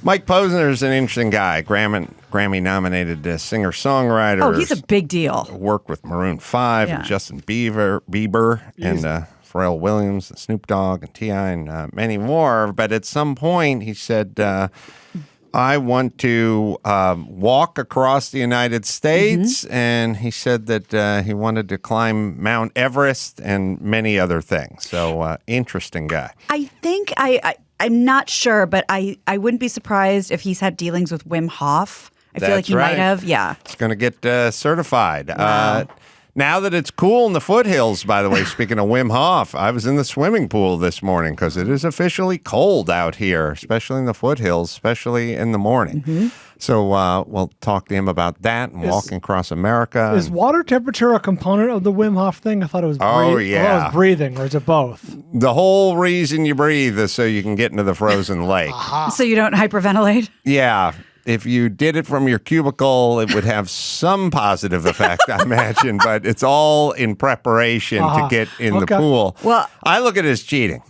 Mike Posner is an interesting guy. Grammy-nominated singer-songwriter. Oh, he's a big deal. Worked with Maroon 5 and Justin Bieber and Pharrell Williams and Snoop Dogg and T.I. and many more. But at some point, he said, I want to walk across the United States. And he said that he wanted to climb Mount Everest and many other things. So interesting guy. I think I'm not sure, but I wouldn't be surprised if he's had dealings with Wim Hof. I feel like he might have. Yeah. He's going to get certified. Wow. Now that it's cool in the foothills, by the way, speaking of Wim Hof, I was in the swimming pool this morning because it is officially cold out here, especially in the foothills, especially in the morning. So we'll talk to him about that and walking across America. Is water temperature a component of the Wim Hof thing? I thought it was breathing, or is it both? The whole reason you breathe is so you can get into the frozen lake. So you don't hyperventilate? Yeah. If you did it from your cubicle, it would have some positive effect, I imagine, but it's all in preparation to get in the pool. Well, I look at it as cheating.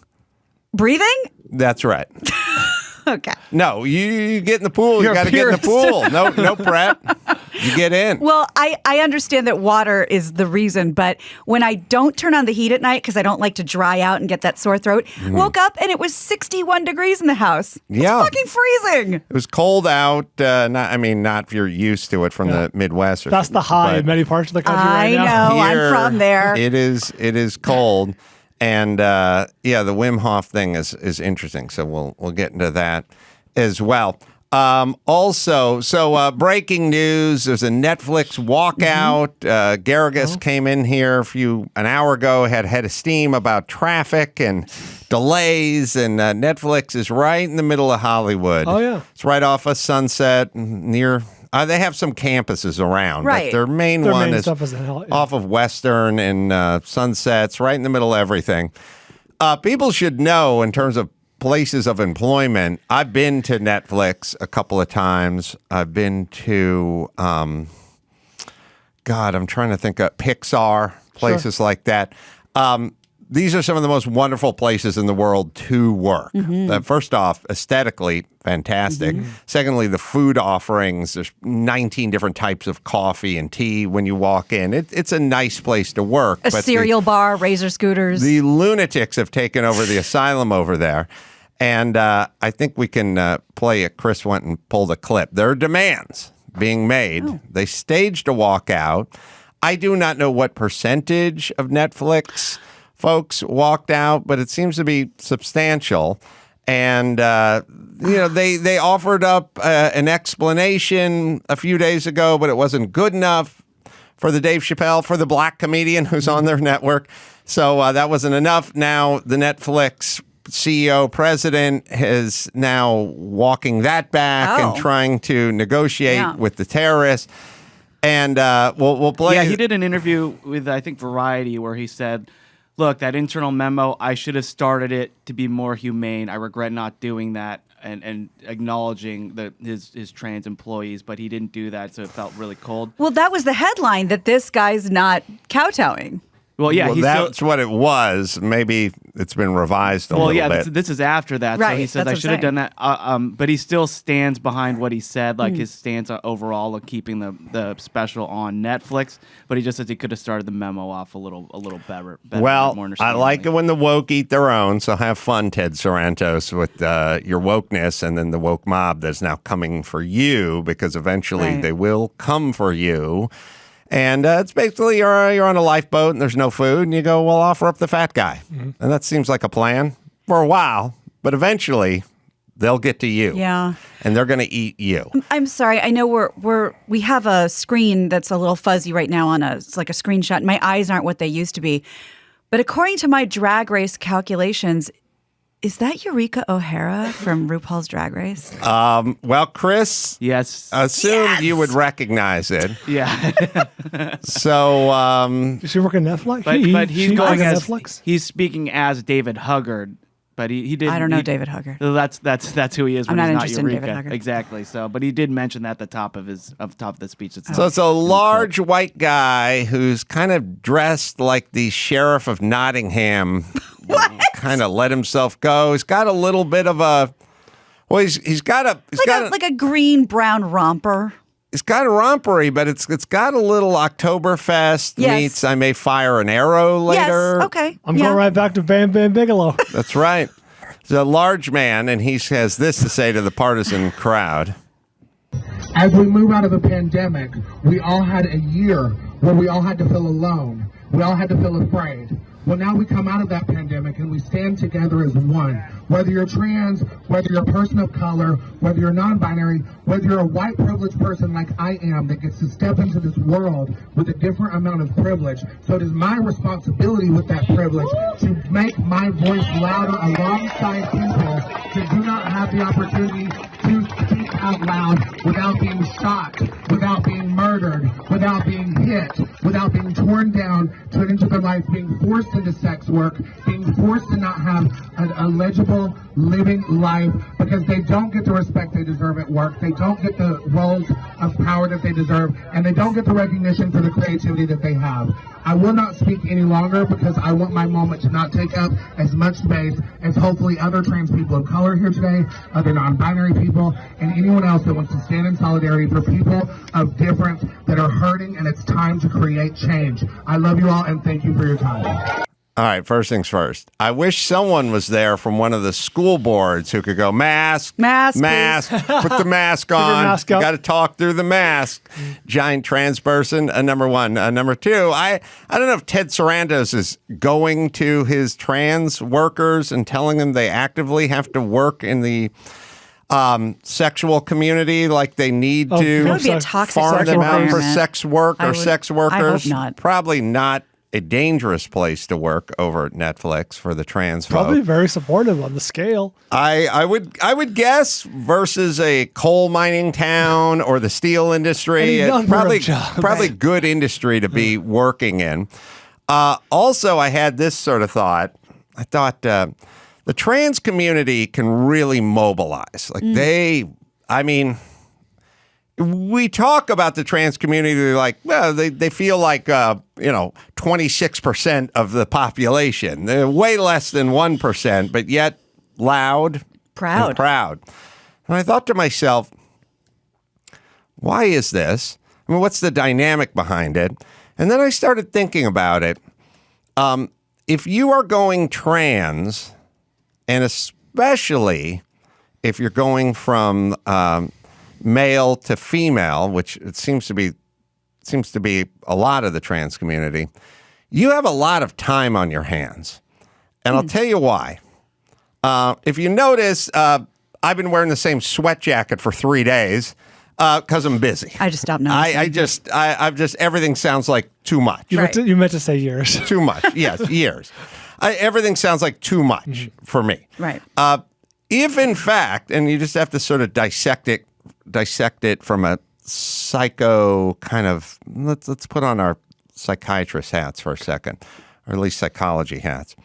Breathing? That's right. Okay. No, you get in the pool. You got to get in the pool. No prep. You get in. Well, I understand that water is the reason, but when I don't turn on the heat at night because I don't like to dry out and get that sore throat, woke up and it was 61 degrees in the house. Yeah. It's fucking freezing. It was cold out. Not if you're used to it from the Midwest. That's the high in many parts of the country right now. I know. I'm from there. It is cold. And the Wim Hof thing is interesting. So we'll get into that as well. Breaking news, there's a Netflix walkout. Garrigus came in here an hour ago, had head of steam about traffic and delays, and Netflix is right in the middle of Hollywood. Oh, yeah. It's right off of Sunset near... they have some campuses around, but their main one is off of Western and Sunset's right in the middle of everything. People should know in terms of places of employment. I've been to Netflix a couple of times. I've been to, I'm trying to think of Pixar, places like that. These are some of the most wonderful places in the world to work. First off, aesthetically, fantastic. Secondly, the food offerings. There's 19 different types of coffee and tea when you walk in. It's a nice place to work. A cereal bar, razor scooters. The lunatics have taken over the asylum over there. And I think we can play it. Chris went and pulled a clip. There are demands being made. They staged a walkout. I do not know what percentage of Netflix folks walked out, but it seems to be substantial. And, they offered up an explanation a few days ago, but it wasn't good enough for the Dave Chappelle, for the black comedian who's on their network. So that wasn't enough. Now the Netflix CEO president is now walking that back and trying to negotiate with the terrorists. And we'll play. Yeah, he did an interview with, I think, Variety, where he said, look, that internal memo, I should have started it to be more humane. I regret not doing that and acknowledging his trans employees, but he didn't do that, so it felt really cold. Well, that was the headline, that this guy's not kowtowing. Well, yeah, that's what it was. Maybe it's been revised a little bit. This is after that. Right, so he said I should have done that. But he still stands behind what he said, like his stance overall of keeping the special on Netflix. But he just says he could have started the memo off a little better. Well, more I like it when the woke eat their own. So have fun, Ted Sarantos, with your wokeness, and then the woke mob that's now coming for you, because eventually they will come for you. And it's basically you're on a lifeboat and there's no food, and you go, well, offer up the fat guy. And that seems like a plan for a while, but eventually they'll get to you. Yeah. And they're going to eat you. I'm sorry. I know we have a screen that's a little fuzzy right now it's like a screenshot. My eyes aren't what they used to be. But according to my Drag Race calculations, is that Eureka O'Hara from RuPaul's Drag Race? Well, Chris, assumed you would recognize it. Yeah. So, does she work at Netflix? But he's going as Netflix. He's speaking as David Huggard. But he did. I don't know David Huggard. That's who he is. I'm when not he's interested not in David Huggard. Exactly. So, but he did mention that at the top of the speech itself. So it's a large white guy who's kind of dressed like the sheriff of Nottingham. What? Kind of let himself go. He's got a little bit of a Well, he's got a like a green brown romper. It's got a rompery, but it's got a little Oktoberfest meets I may fire an arrow later. Yes, okay. I'm going right back to Bam Bam Bigelow. That's right. He's a large man, and he has this to say to the partisan crowd. As we move out of the pandemic, we all had a year where we all had to feel alone. We all had to feel afraid. Well, now we come out of that pandemic and we stand together as one. Whether you're trans, whether you're a person of color, whether you're non-binary, whether you're a white privileged person like I am that gets to step into this world with a different amount of privilege. So it is my responsibility with that privilege to make my voice louder alongside people that do not have the opportunity to speak out loud without being shot, without being murdered, without being hit, without being torn down, turned into their life, being forced into sex work, being forced to not have a legible, living life because they don't get the respect they deserve at work, they don't get the roles of power that they deserve, and they don't get the recognition for the creativity that they have. I will not speak any longer because I want my moment to not take up as much space as hopefully other trans people of color here today, other non-binary people, and anyone else that wants to stand in solidarity for people of difference that are hurting, and it's time to create change. I love you all, and thank you for your time. All right, first things first. I wish someone was there from one of the school boards who could go, mask, put the mask on. Mask You up. got to talk through the mask. Giant trans person, number one. Number two, I don't know if Ted Sarandos is going to his trans workers and telling them they actively have to work in the sexual community like they need to. That would be a toxic farm them out for environment. sex work or sex workers. I hope not. Probably not a dangerous place to work over at Netflix for the trans Probably folk. very supportive on the scale. I would guess versus a coal mining town or the steel industry, Any it's number of jobs. probably good industry to be working in. Also, I had this sort of thought. I thought the trans community can really mobilize. Like we talk about the trans community like, well, they feel like, 26% of the population. They're way less than 1%, but yet loud, and proud. And I thought to myself, why is this? I mean, what's the dynamic behind it? And then I started thinking about it. If you are going trans, and especially if you're going from male to female, which it seems to be a lot of the trans community, you have a lot of time on your hands. And I'll tell you why. If you notice, I've been wearing the same sweat jacket for 3 days because I'm busy. I just stopped noticing. I've just everything sounds like too much. You meant to say years. Too much. Yes, years. Everything sounds like too much for me. Right. If in fact, and you just have to sort of dissect it from a psycho kind of, let's put on our psychiatrist hats for a second, or at least psychology hats.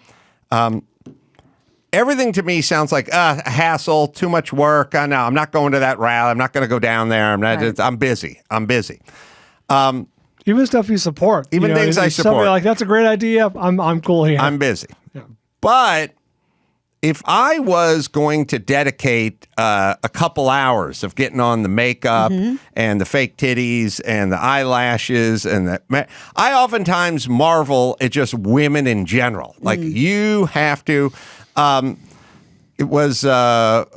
Everything to me sounds like a hassle, too much work. No, I'm not going to that rally. I'm not going to go down there. I'm busy. Even stuff you support. Even things I support. Somebody like, that's a great idea. I'm cool here. I'm busy. Yeah. But if I was going to dedicate a couple hours of getting on the makeup and the fake titties and the eyelashes I oftentimes marvel at just women in general. Like you have to. It was the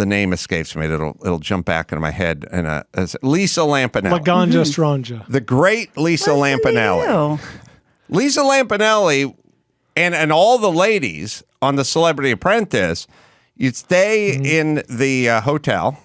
name escapes me. It'll jump back into my head. And Lisa Lampanelli, Laganja Stranja, the great Lisa Lampanelli. Lisa Lampanelli. And all the ladies on The Celebrity Apprentice, you'd stay in the hotel.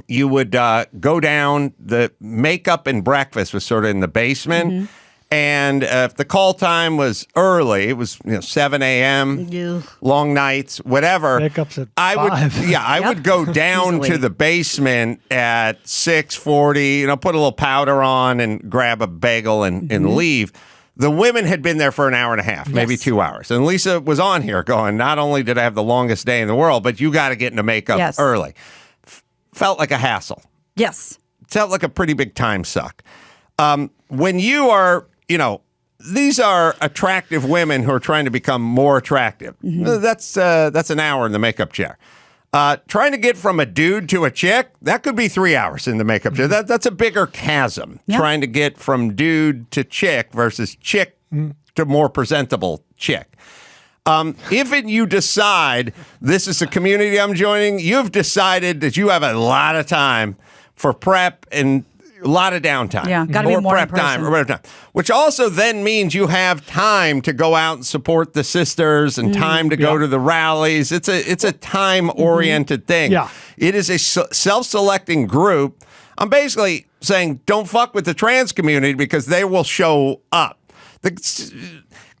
You would go down. The makeup and breakfast was sort of in the basement. And if the call time was early, it was 7 a.m., long nights, whatever. Makeup's at 5. I would go down to the basement at 6:40, put a little powder on and grab a bagel and leave. The women had been there for an hour and a half, maybe 2 hours. And Lisa was on here going, not only did I have the longest day in the world, but you got to get into makeup early. Felt like a hassle. Yes. Felt like a pretty big time suck. When you are, these are attractive women who are trying to become more attractive. That's an hour in the makeup chair. Trying to get from a dude to a chick, that could be 3 hours in the makeup chair. That's a bigger chasm. Yeah. Trying to get from dude to chick versus chick to more presentable chick. If you decide this is a community I'm joining, you've decided that you have a lot of time for prep and a lot of downtime. Yeah, got to be more prep time, which also then means you have time to go out and support the sisters and time to go to the rallies. It's a time-oriented thing. Yeah. It is a self-selecting group. I'm basically saying don't fuck with the trans community because they will show up.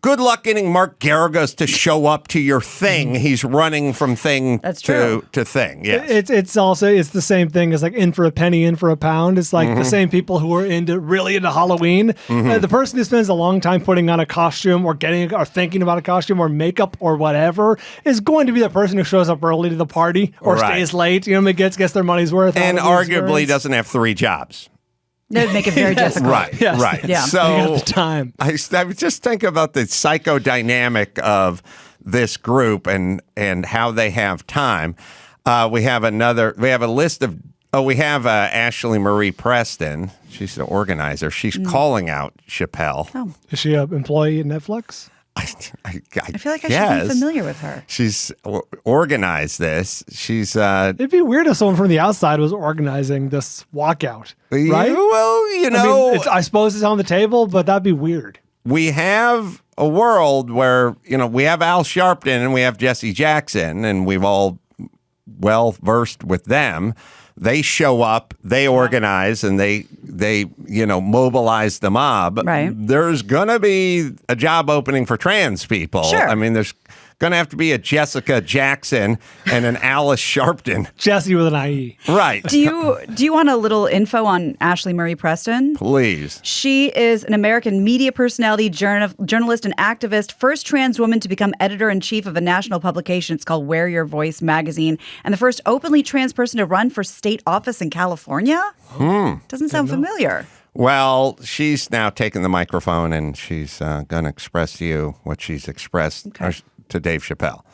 Good luck getting Mark Garagos to show up to your thing. He's running from thing to thing. Yes. It's the same thing as like in for a penny, in for a pound. It's like the same people who are really into Halloween. The person who spends a long time putting on a costume or thinking about a costume or makeup or whatever is going to be the person who shows up early to the party or stays late. Gets their money's worth. And arguably doesn't have 3 jobs. That would make it very difficult. Right, Yes. right. Yeah. So you got the time. I was just thinking about the psychodynamic of this group and how they have time. We have a list of, we have Ashley Marie Preston. She's the organizer. She's calling out Chappelle. Oh. Is she an employee at Netflix? I feel like I should be familiar with her. She's organized this. She's It'd be weird if someone from the outside was organizing this walkout, right? Well, I suppose it's on the table, but that'd be weird. We have a world where, we have Al Sharpton and we have Jesse Jackson, and we've all well versed with them. They show up, they organize, and they mobilize the mob. Right. There's going to be a job opening for trans people. Sure. I mean, there's going to have to be a Jessica Jackson and an Alice Sharpton. Jesse with an IE. Right. Do you want a little info on Ashley Marie Preston? Please. She is an American media personality, journalist, and activist, first trans woman to become editor-in-chief of a national publication. It's called Wear Your Voice magazine, and the first openly trans person to run for state office in California? Doesn't sound familiar. Well, she's now taken the microphone, and she's going to express to you what she's expressed to Dave Chappelle.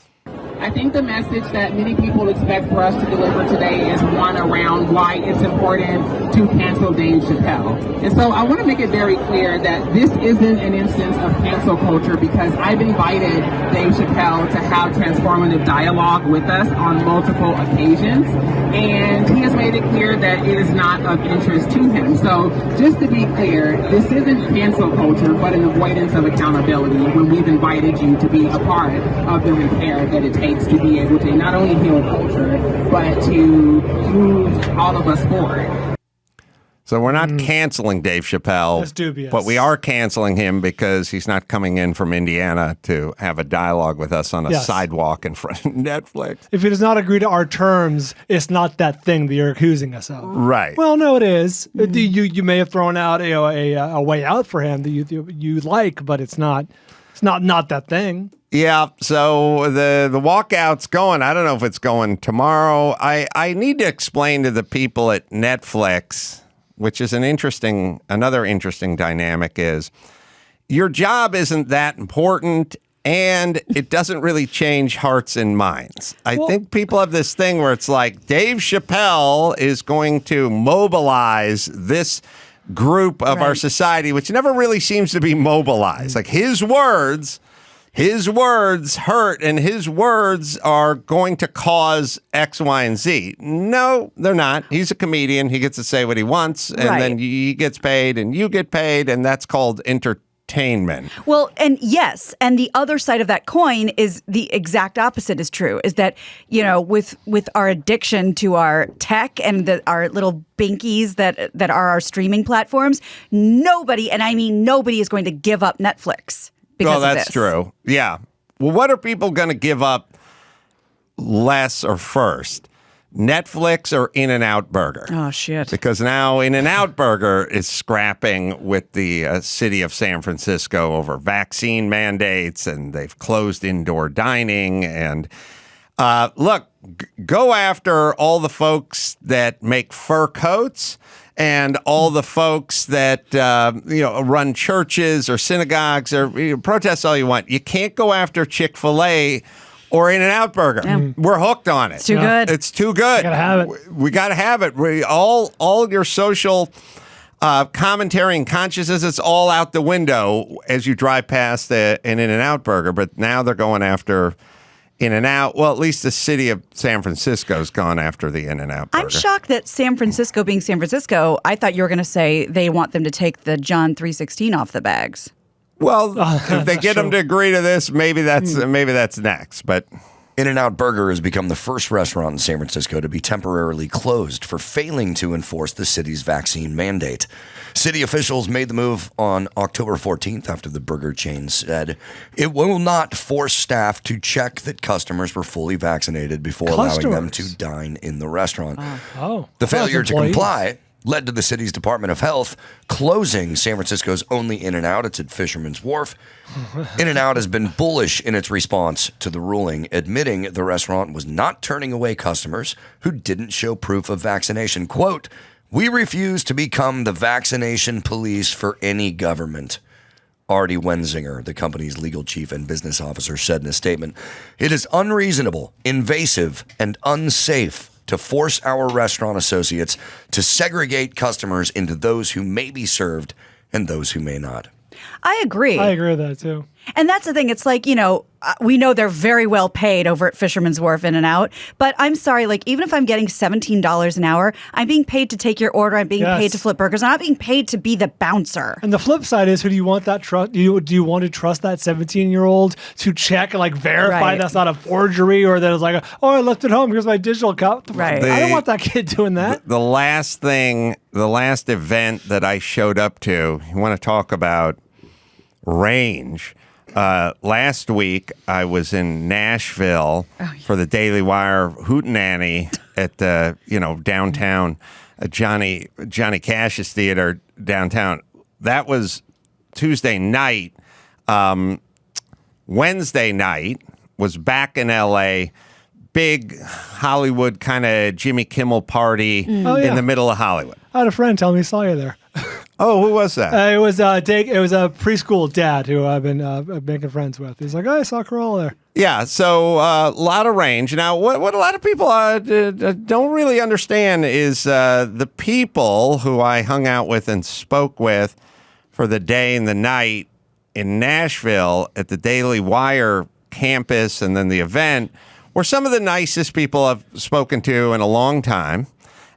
I think the message that many people expect for us to deliver today is one around why it's important to cancel Dave Chappelle. And so I want to make it very clear that this isn't an instance of cancel culture, because I've invited Dave Chappelle to have transformative dialogue with us on multiple occasions, and he has made it clear that it is not of interest to him. So just to be clear, this isn't cancel culture, but an avoidance of accountability when we've invited you to be a part of the repair that it takes to be able to not only heal culture, but to move all of us forward. So we're not canceling Dave Chappelle, That's dubious. but we are canceling him because he's not coming in from Indiana to have a dialogue with us on a sidewalk in front of Netflix. If he does not agree to our terms, it's not that thing that you're accusing us of. Right. Well, no, it is. You may have thrown out a way out for him that you like, but it's not that thing. Yeah, so the walkout's going. I don't know if it's going tomorrow. I need to explain to the people at Netflix, which is another interesting dynamic, is your job isn't that important, and it doesn't really change hearts and minds. I think people have this thing where it's like Dave Chappelle is going to mobilize this group of our society, which never really seems to be mobilized. Like his words hurt, and his words are going to cause X, Y, and Z. No, they're not. He's a comedian. He gets to say what he wants, and then he gets paid, and you get paid, and that's called entertainment. Well, and yes, and the other side of that coin is the exact opposite is true, is that, with our addiction to our tech and our little binkies that are our streaming platforms, nobody, and I mean nobody, is going to give up Netflix. Oh, that's true. Yeah. Well, what are people going to give up less or first? Netflix or In-N-Out Burger? Oh, shit. Because now In-N-Out Burger is scrapping with the city of San Francisco over vaccine mandates, and they've closed indoor dining. And look, go after all the folks that make fur coats and all the folks that run churches or synagogues or protest all you want. You can't go after Chick-fil-A or In-N-Out Burger. Yeah. We're hooked on it. It's too good. It's too good. Gotta have it. We got to have it. All your social commentary and consciousness, it's all out the window as you drive past an In-N-Out Burger. But now they're going after In-N-Out. Well, at least the city of San Francisco's gone after the In-N-Out Burger. I'm shocked that San Francisco, being San Francisco, I thought you were going to say they want them to take the John 3:16 off the bags. Well, if they get them to agree to this, maybe that's next. But In-N-Out Burger has become the first restaurant in San Francisco to be temporarily closed for failing to enforce the city's vaccine mandate. City officials made the move on October 14th after the burger chain said it will not force staff to check that customers were fully vaccinated before allowing them to dine in the restaurant. The failure to comply led to the city's Department of Health closing San Francisco's only In-N-Out. It's at Fisherman's Wharf. In-N-Out has been bullish in its response to the ruling, admitting the restaurant was not turning away customers who didn't show proof of vaccination. Quote, "We refuse to become the vaccination police for any government." Artie Wenzinger, the company's legal chief and business officer, said in a statement, "It is unreasonable, invasive, and unsafe to force our restaurant associates to segregate customers into those who may be served and those who may not." I agree. I agree with that too. And that's the thing. It's like, we know they're very well paid over at Fisherman's Wharf In-N-Out. But I'm sorry, like, even if I'm getting $17 an hour, I'm being paid to take your order. I'm being paid to flip burgers. I'm not being paid to be the bouncer. And the flip side is, who do you want that trust? Do you want to trust that 17-year-old to check and verify that's not a forgery, or that it's like, oh, I left it home. Here's my digital cup. Right. I don't want that kid doing that. The last event that I showed up to, you want to talk about range. Last week, I was in Nashville for the Daily Wire Hootenanny at the downtown Johnny Cash's Theater downtown. That was Tuesday night. Wednesday night was back in L.A. Big Hollywood kind of Jimmy Kimmel party in the middle of Hollywood. I had a friend tell me he saw you there. Oh, who was that? It was a preschool dad who I've been making friends with. He's like, oh, I saw Carolla there. Yeah, so a lot of range. Now, what a lot of people don't really understand is the people who I hung out with and spoke with for the day and the night in Nashville at the Daily Wire campus and then the event were some of the nicest people I've spoken to in a long time.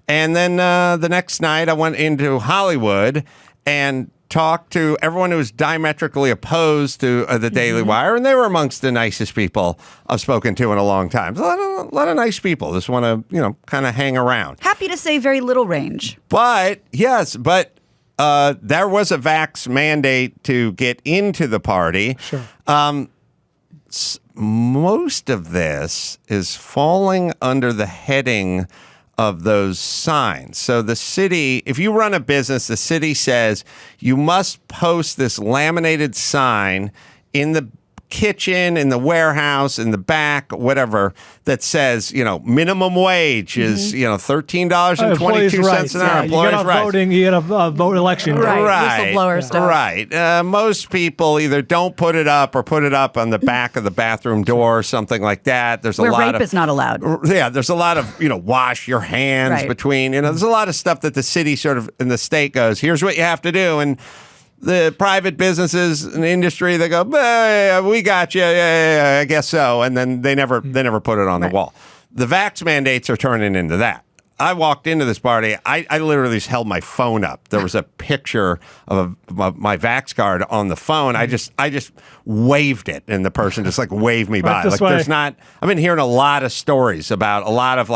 And then the next night, I went into Hollywood and talked to everyone who was diametrically opposed to the Daily Wire, and they were amongst the nicest people I've spoken to in a long time. A lot of nice people just want to, kind of hang around. Happy to say very little range. But, yes, there was a vax mandate to get into the party. Sure. Most of this is falling under the heading of those signs. So the city, if you run a business, the city says you must post this laminated sign in the kitchen, in the warehouse, in the back, whatever, that says, minimum wage is, $13.22 an hour. You got voting, you got a vote election. Right. Whistleblower stuff. Right. Most people either don't put it up or put it up on the back of the bathroom door or something like that. There's Where rape is not allowed. Yeah, there's a lot of, wash your hands between, there's a lot of stuff that the city sort of, in the state goes, here's what you have to do. And the private businesses and the industry, they go, hey, we got you. Yeah, I guess so. And then they never put it on the wall. The vax mandates are turning into that. I walked into this party. I literally just held my phone up. There was a picture of my vax card on the phone. I just waved it, and the person just waved me by. I've been hearing a lot of stories about a lot of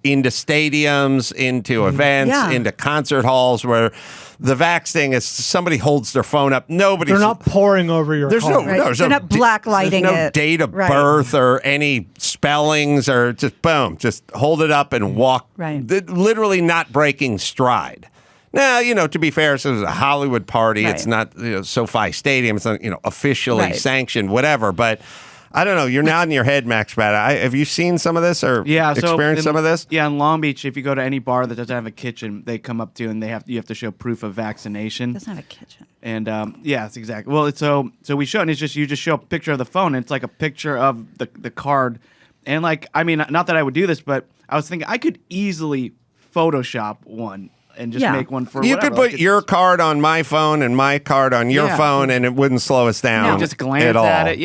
into stadiums, into events, into concert halls where the vax thing is somebody holds their phone up. They're not pouring over your car. They're not blacklighting it. There's no date of birth or any spellings or just boom. Just hold it up and walk. Right. Literally not breaking stride. Now, to be fair, so it was a Hollywood party. Right. It's not SoFi Stadium. It's not, officially sanctioned, whatever. But I don't know. You're nodding your head, Max Bada. Have you seen some of this or experienced some of this? Yeah, in Long Beach, if you go to any bar that doesn't have a kitchen, they come up to you and you have to show proof of vaccination. Doesn't have a kitchen. And it's exactly. Well, so we show, and it's just you just show a picture of the phone, and it's like a picture of the card, and like I mean, not that I would do this, but I was thinking I could easily Photoshop one and just make one for. You whatever. could put your card on my phone and my card on your phone, and it wouldn't slow us down. No, just glance at it.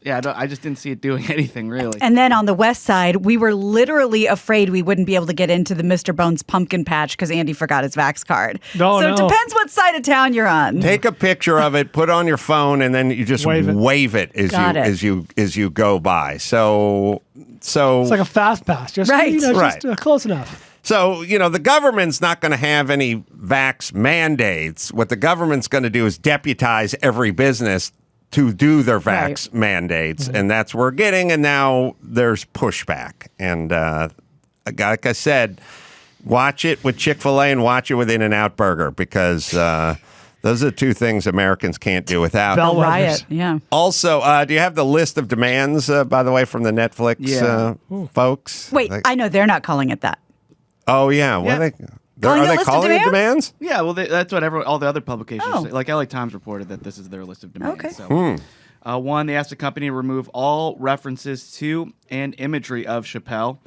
Yeah, I just didn't see it doing anything really. And then on the west side, we were literally afraid we wouldn't be able to get into the Mr. Bones pumpkin patch because Andy forgot his Vax card. It depends what side of town you're on. Take a picture of it, put it on your phone, and then you just wave it as you go by. So it's like a fast pass, just just close enough. So, the government's not going to have any vax mandates. What the government's going to do is deputize every business to do their vax mandates, and that's what we're getting, and now there's pushback. And like I said, watch it with Chick-fil-A and watch it with In-N-Out Burger, because those are the two things Americans can't do without. Bell riot, yeah. Also, do you have the list of demands, by the way, from the Netflix folks? Wait, I know they're not calling it that. Oh, yeah. What are they calling it demands? Yeah, well, that's what all the other publications say. Like LA Times reported that this is their list of demands. Okay. So, one, they asked the company to remove all references to and imagery of Chappelle.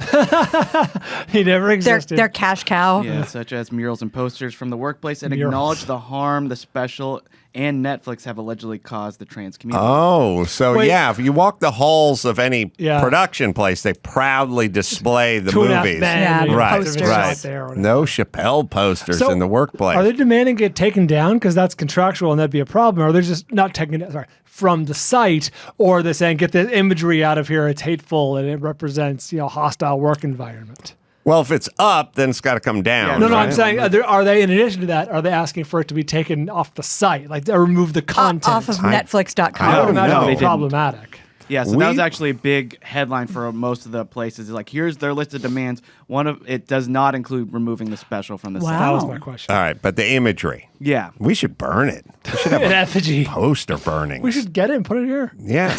He never existed. Their cash cow. Yeah, such as murals and posters from the workplace, and acknowledge the harm the special and Netflix have allegedly caused the trans community. Oh, so if you walk the halls of any production place, they proudly display the movies. Posters. No Chappelle posters in the workplace. Are they demanding it taken down because that's contractual and that'd be a problem? Or are they just not taking it from the site, or they're saying get the imagery out of here? It's hateful and it represents hostile work environment. Well, if it's up, then it's got to come down. No, I'm saying, are they, in addition to that, are they asking for it to be taken off the site, like remove the content? Off of Netflix.com. I would imagine it'd be problematic. Yeah, so that was actually a big headline for most of the places. Like, here's their list of demands. One of it does not include removing the special from the site. That was my question. All right, but the imagery. Yeah. We should burn it. We should have an effigy. Poster burning. We should get it and put it here. Yeah.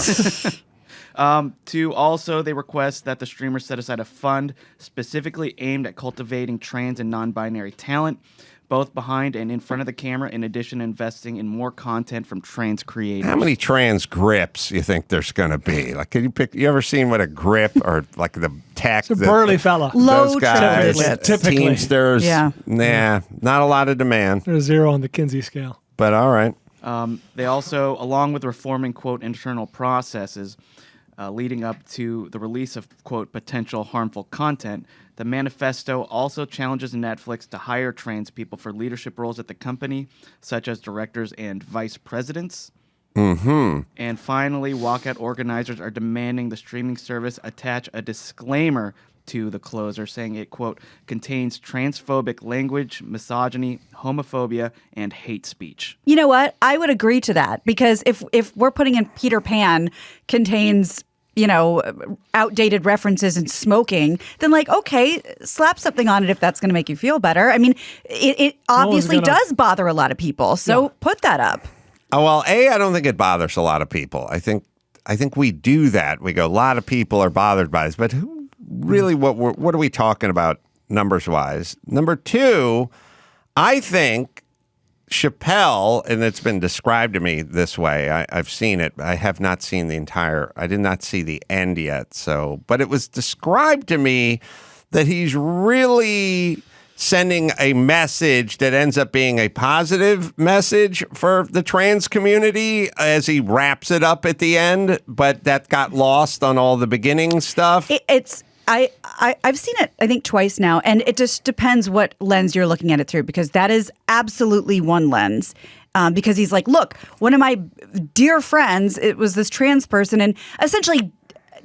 To also, they request that the streamers set aside a fund specifically aimed at cultivating trans and non-binary talent, both behind and in front of the camera, in addition to investing in more content from trans creators. How many trans grips you think there's going to be? Like, could you ever seen what a grip or like the tech? It's a burly fella. Those guys, typically. Teamsters. Yeah. Nah, not a lot of demand. There's 0 on the Kinsey scale. But all right. They also, along with reforming, quote, internal processes, leading up to the release of, quote, potential harmful content, the manifesto also challenges Netflix to hire trans people for leadership roles at the company, such as directors and vice presidents. Mm-hmm. And finally, walkout organizers are demanding the streaming service attach a disclaimer to the closer, saying it, quote, contains transphobic language, misogyny, homophobia, and hate speech. You know what? I would agree to that, because if we're putting in Peter Pan contains, outdated references and smoking, then okay, slap something on it if that's going to make you feel better. I mean, it obviously does bother a lot of people, so put that up. Oh, well, I don't think it bothers a lot of people. I think we do that. We go, a lot of people are bothered by this, but really, what are we talking about numbers-wise? Number two, I think Chappelle, and it's been described to me this way. I've seen it. I have not seen I did not see the end yet. But it was described to me that he's really sending a message that ends up being a positive message for the trans community as he wraps it up at the end, but that got lost on all the beginning stuff. I've seen it, I think, twice now, and it just depends what lens you're looking at it through, because that is absolutely one lens. Because he's like, look, one of my dear friends, it was this trans person, and essentially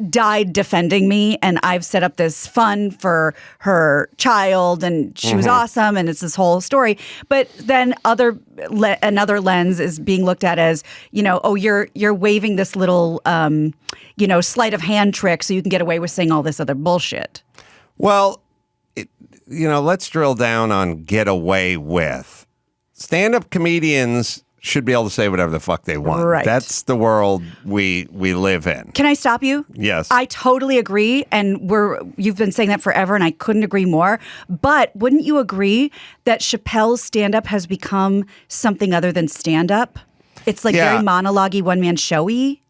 died defending me, and I've set up this fund for her child, and she was awesome, and it's this whole story. But then another lens is being looked at as, you're waving this little sleight of hand trick so you can get away with saying all this other bullshit. Well, let's drill down on get away with. Stand-up comedians should be able to say whatever the fuck they want. Right. That's the world we live in. Can I stop you? Yes. I totally agree, and you've been saying that forever, and I couldn't agree more. But wouldn't you agree that Chappelle's stand-up has become something other than stand-up? It's like very monologue-y, one-man showy.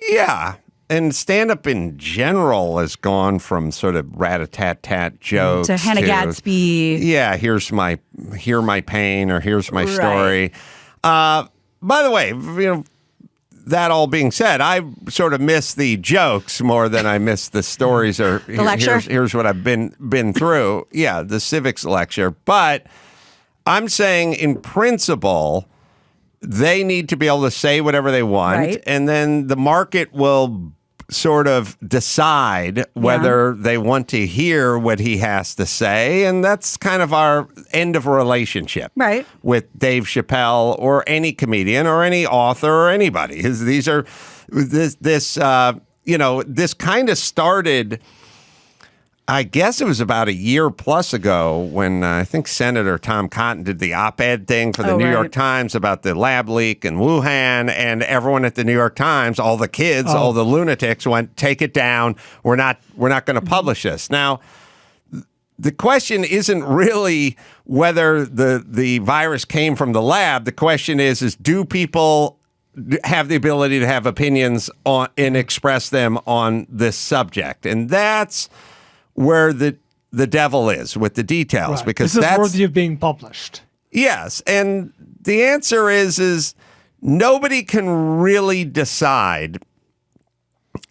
Yeah. And stand-up in general has gone from sort of rat-a-tat-tat jokes to Hannah Gadsby. Yeah, hear my pain, or here's my story. By the way, that all being said, I sort of miss the jokes more than I miss the stories or the lecture. Here's what I've been through. Yeah, the civics lecture. But I'm saying in principle, they need to be able to say whatever they want, and then the market will sort of decide whether they want to hear what he has to say. And that's kind of our end of a relationship with Dave Chappelle or any comedian or any author or anybody. This kind of started, I guess it was about a year plus ago when I think Senator Tom Cotton did the op-ed thing for the New York Times about the lab leak in Wuhan, and everyone at the New York Times, all the kids, all the lunatics went, take it down. We're not going to publish this. Now, the question isn't really whether the virus came from the lab. The question is do people have the ability to have opinions on and express them on this subject? And that's where the devil is with the details, because this is that's worthy of being published. Yes, and the answer is nobody can really decide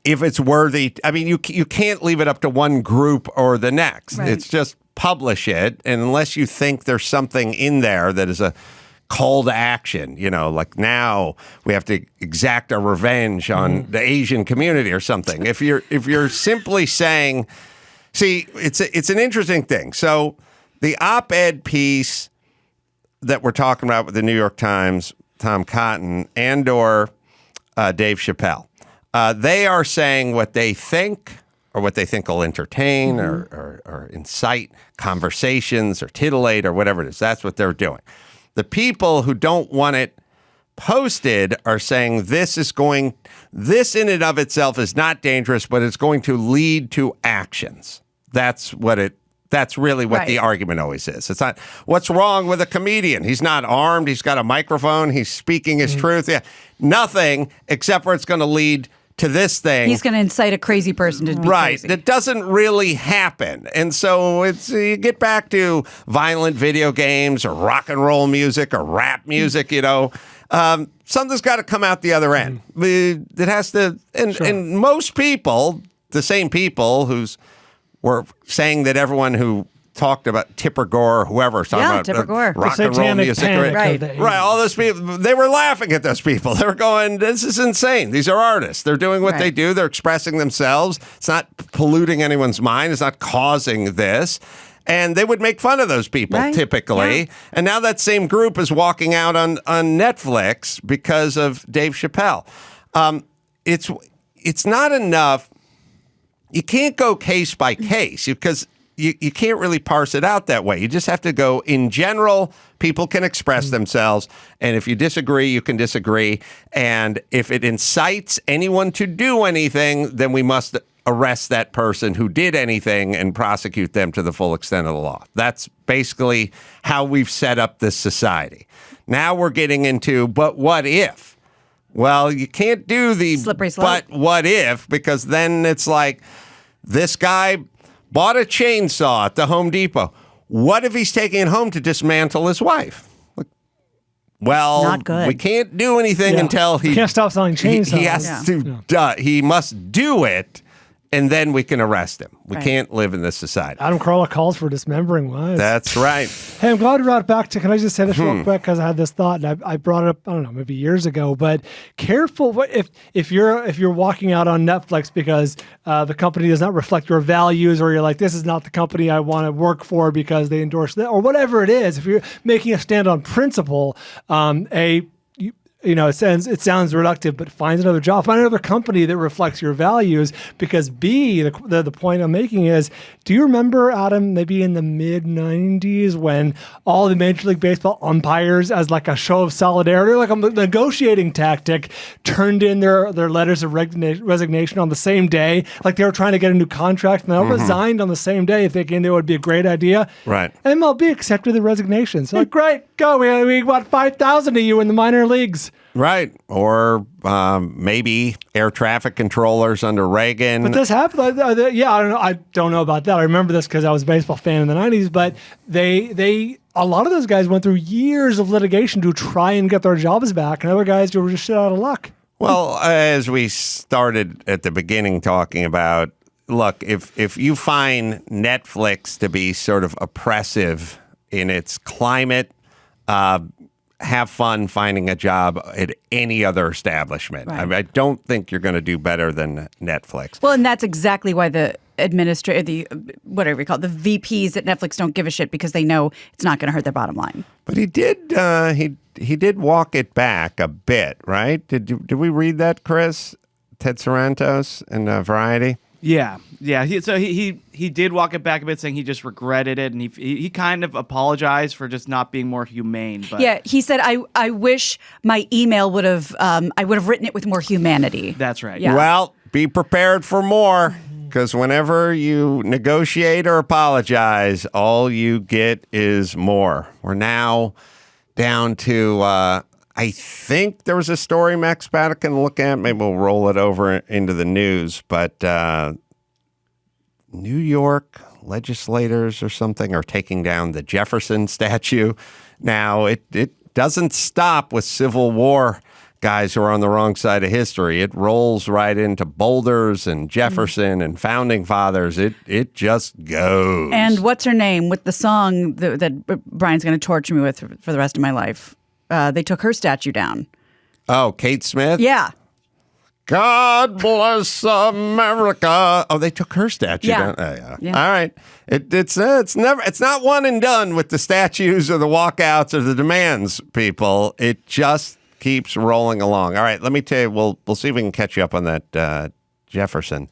if it's worthy. I mean, you can't leave it up to one group or the next. It's just publish it, and unless you think there's something in there that is a call to action, like now we have to exact our revenge on the Asian community or something. If you're simply saying, see, it's an interesting thing. So the op-ed piece that we're talking about with the New York Times, Tom Cotton, and or Dave Chappelle, they are saying what they think or what they think will entertain or incite conversations or titillate or whatever it is. That's what they're doing. The people who don't want it posted are saying this in and of itself is not dangerous, but it's going to lead to actions. That's really what the argument always is. It's not what's wrong with a comedian. He's not armed. He's got a microphone. He's speaking his truth. Yeah, nothing except where it's going to lead to this thing. He's going to incite a crazy person to be crazy. That doesn't really happen. And so you get back to violent video games or rock and roll music or rap music, something's got to come out the other end. It has to, and most people, the same people were saying that everyone who talked about Tipper Gore or whoever was talking about Tipper Gore. Rock and roll music. Right. All those people, they were laughing at those people. They were going, this is insane. These are artists. They're doing what they do. They're expressing themselves. It's not polluting anyone's mind. It's not causing this. And they would make fun of those people typically. Yeah. And now that same group is walking out on Netflix because of Dave Chappelle. It's not enough. You can't go case by case because you can't really parse it out that way. You just have to go, in general, people can express themselves. And if you disagree, you can disagree. And if it incites anyone to do anything, then we must arrest that person who did anything and prosecute them to the full extent of the law. That's basically how we've set up this society. Now we're getting into, but what if? Well, you can't do the slippery slope. But what if, because then it's like this guy bought a chainsaw at the Home Depot. What if he's taking it home to dismantle his wife? Well, not good. We can't do anything until he can't stop selling chainsaws. He has to. He must do it, and then we can arrest him. We can't live in this society. Adam Carolla calls for dismembering wives. That's right. Hey, I'm glad we brought it back to, can I just say this real quick? Because I had this thought, and I brought it up, I don't know, maybe years ago, but careful if you're walking out on Netflix because the company does not reflect your values, or you're like, this is not the company I want to work for because they endorse that, or whatever it is. If you're making a stand on principle, it sounds reductive, but find another job, find another company that reflects your values. Because B, the point I'm making is, do you remember, Adam, maybe in the mid-90s when all the Major League Baseball umpires, as like a show of solidarity, like a negotiating tactic, turned in their letters of resignation on the same day, like they were trying to get a new contract, and they all resigned on the same day, thinking it would be a great idea. Right. MLB accepted the resignation. So, like, great, go. We want 5,000 of you in the minor leagues. Right. Or maybe air traffic controllers under Reagan. But this happened. I don't know about that. I remember this because I was a baseball fan in the 90s. But a lot of those guys went through years of litigation to try and get their jobs back, and other guys were just shit out of luck. Well, as we started at the beginning talking about, look, if you find Netflix to be sort of oppressive in its climate, have fun finding a job at any other establishment. Right. I don't think you're going to do better than Netflix. Well, and that's exactly why the whatever you call it, the VPs at Netflix don't give a shit, because they know it's not going to hurt their bottom line. But he did he did walk it back a bit, right? Did we read that, Chris? Ted Sarantos in Variety? Yeah. He did walk it back a bit, saying he just regretted it, and he kind of apologized for just not being more humane. But yeah, he said, I wish my email would have I would have written it with more humanity. That's right. Yeah. Well, be prepared for more, because whenever you negotiate or apologize, all you get is more. We're now down to, I think there was a story Max Spadek can look at. Maybe we'll roll it over into the news. But New York legislators or something are taking down the Jefferson statue. Now, it doesn't stop with Civil War guys who are on the wrong side of history. It rolls right into Boulders and Jefferson and Founding Fathers. It just goes. And what's her name with the song that Brian's going to torture me with for the rest of my life? They took her statue down. Oh, Kate Smith? Yeah. God bless America. Oh, they took her statue down. Yeah. All right. It's not one and done with the statues or the walkouts or the demands, people. It just keeps rolling along. All right, let me tell you, we'll see if we can catch you up on that Jefferson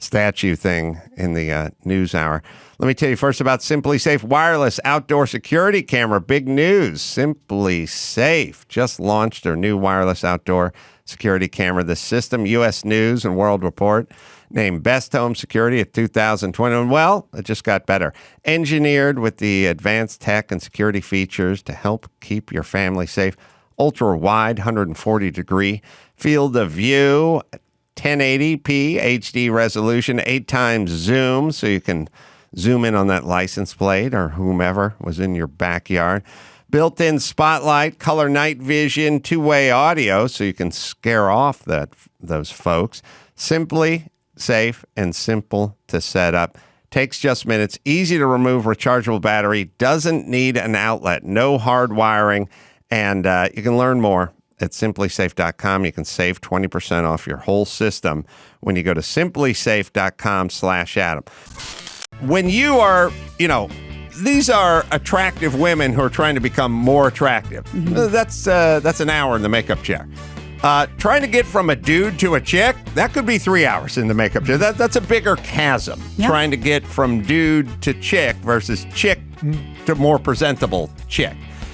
statue thing in the news hour. Let me tell you first about Simply Safe wireless outdoor security camera. Big news. Simply Safe just launched their new wireless outdoor security camera. The system, U.S. News and World Report, named Best Home Security of 2020. Well, it just got better. Engineered with the advanced tech and security features to help keep your family safe. Ultra-wide, 140-degree field of view, 1080p HD resolution, 8x zoom, so you can zoom in on that license plate or whomever was in your backyard. Built-in spotlight, color night vision, two-way audio, so you can scare off those folks. Simply safe and simple to set up. Takes just minutes, easy to remove, rechargeable battery, doesn't need an outlet, no hard wiring. And you can learn more at simplysafe.com. You can save 20% off your whole system when you go to simplysafe.com/Adam. When you are, these are attractive women who are trying to become more attractive. Mm-hmm. That's an hour in the makeup chair. Trying to get from a dude to a chick, that could be 3 hours in the makeup chair. That's a bigger chasm. Yeah. Trying to get from dude to chick versus chick to more presentable chick.